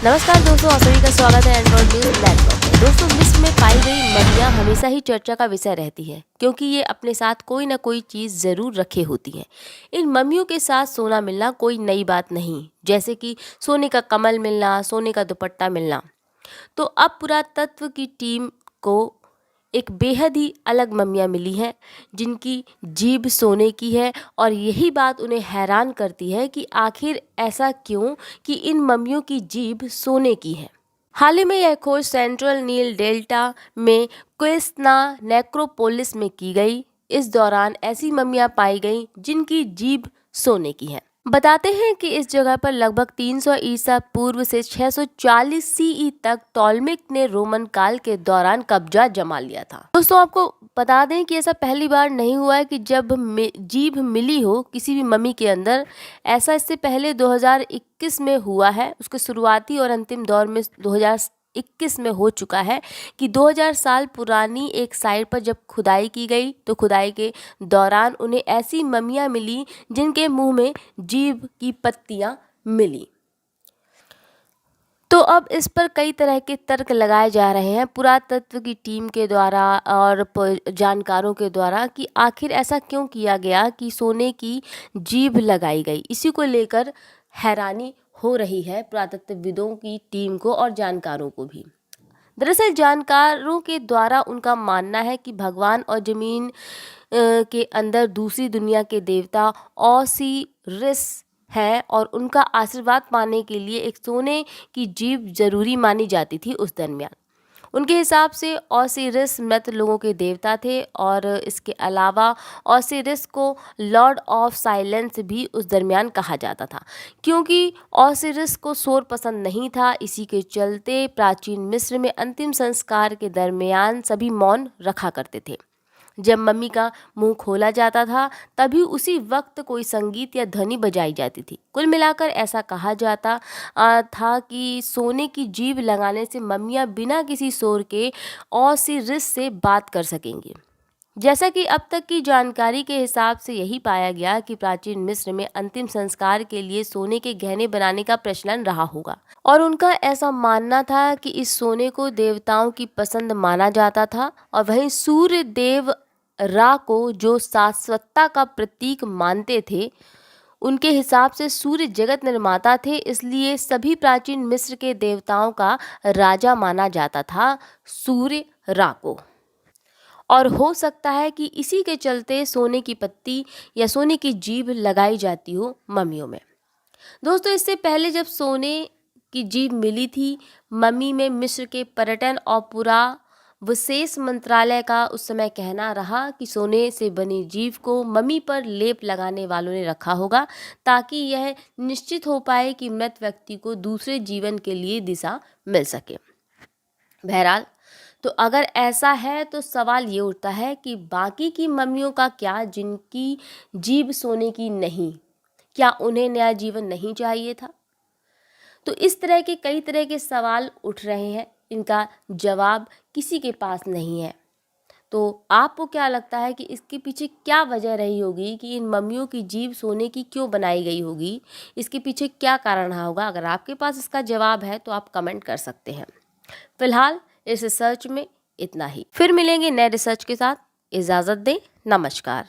नमस्कार दोस्तों, आप सभी का स्वागत है एंड्रॉइड न्यूज नेटवर्क में। दोस्तों, विश्व में पाई गई मम्मियाँ हमेशा ही चर्चा का विषय रहती है, क्योंकि ये अपने साथ कोई ना कोई चीज़ ज़रूर रखे होती हैं। इन मम्मियों के साथ सोना मिलना कोई नई बात नहीं, जैसे कि सोने का कमल मिलना, सोने का दुपट्टा मिलना। तो अब पुरातत्व की टीम को एक बेहद ही अलग मम्मियाँ मिली हैं, जिनकी जीभ सोने की है, और यही बात उन्हें हैरान करती है कि आखिर ऐसा क्यों कि इन मम्मियों की जीभ सोने की है। हाल ही में यह खोज सेंट्रल नील डेल्टा में क्वेस्ना नेक्रोपोलिस में की गई। इस दौरान ऐसी मम्मियाँ पाई गईं जिनकी जीभ सोने की है। बताते हैं कि इस जगह पर लगभग 300 ईसा पूर्व से 640 सीई तक टॉलमिक ने रोमन काल के दौरान कब्जा जमा लिया था। दोस्तों, आपको बता दें कि ऐसा पहली बार नहीं हुआ है कि जब जीभ मिली हो किसी भी मम्मी के अंदर। ऐसा इससे पहले 2021 में हुआ है। उसके शुरुआती और अंतिम दौर में 2021 में हो चुका है कि 2000 साल पुरानी एक साइट पर जब खुदाई की गई तो खुदाई के दौरान उन्हें ऐसी मम्मियाँ मिली जिनके मुंह में जीभ की पत्तियाँ मिली। तो अब इस पर कई तरह के तर्क लगाए जा रहे हैं पुरातत्व की टीम के द्वारा और जानकारों के द्वारा कि आखिर ऐसा क्यों किया गया कि सोने की जीभ लगाई गई। इसी को लेकर हैरानी हो रही है पुरातत्वविदों की टीम को और जानकारों को भी। दरअसल जानकारों के द्वारा उनका मानना है कि भगवान और जमीन के अंदर दूसरी दुनिया के देवता ओसिरिस है, और उनका आशीर्वाद पाने के लिए एक सोने की जीभ जरूरी मानी जाती थी उस दरमियान। उनके हिसाब से ओसिरिस मृत लोगों के देवता थे, और इसके अलावा ओसिरिस को लॉर्ड ऑफ साइलेंस भी उस दरमियान कहा जाता था, क्योंकि ओसिरिस को शोर पसंद नहीं था। इसी के चलते प्राचीन मिस्र में अंतिम संस्कार के दरमियान सभी मौन रखा करते थे। जब मम्मी का मुंह खोला जाता था तभी उसी वक्त कोई संगीत या ध्वनि बजाई जाती थी। कुल मिलाकर ऐसा कहा जाता था कि सोने की जीभ लगाने से मम्मियाँ बिना किसी शोर के ओसिरिस से बात कर सकेंगी। जैसा कि अब तक की जानकारी के हिसाब से यही पाया गया कि प्राचीन मिस्र में अंतिम संस्कार के लिए सोने के गहने बनाने का प्रचलन रहा होगा, और उनका ऐसा मानना था कि इस सोने को देवताओं की पसंद माना जाता था। और वहीं सूर्य देव रा को जो शाश्वतता का प्रतीक मानते थे, उनके हिसाब से सूर्य जगत निर्माता थे, इसलिए सभी प्राचीन मिस्र के देवताओं का राजा माना जाता था सूर्य रा को। और हो सकता है कि इसी के चलते सोने की पत्ती या सोने की जीभ लगाई जाती हो मम्मियों में। दोस्तों, इससे पहले जब सोने की जीभ मिली थी मम्मी में, मिस्र के पर्यटन और पूरा विशेष मंत्रालय का उस समय कहना रहा कि सोने से बनी जीभ को मम्मी पर लेप लगाने वालों ने रखा होगा, ताकि यह निश्चित हो पाए कि मृत व्यक्ति को दूसरे जीवन के लिए दिशा मिल सके। बहरहाल, तो अगर ऐसा है तो सवाल ये उठता है कि बाकी की मम्मियों का क्या, जिनकी जीभ सोने की नहीं, क्या उन्हें नया जीवन नहीं चाहिए था? तो इस तरह के कई तरह के सवाल उठ रहे हैं, इनका जवाब किसी के पास नहीं है। तो आपको क्या लगता है कि इसके पीछे क्या वजह रही होगी कि इन मम्मियों की जीभ सोने की क्यों बनाई गई होगी? इसके पीछे क्या कारण रहा होगा? अगर आपके पास इसका जवाब है तो आप कमेंट कर सकते हैं। फिलहाल इस रिसर्च में इतना ही। फिर मिलेंगे नए रिसर्च के साथ। इजाज़त दें। नमस्कार।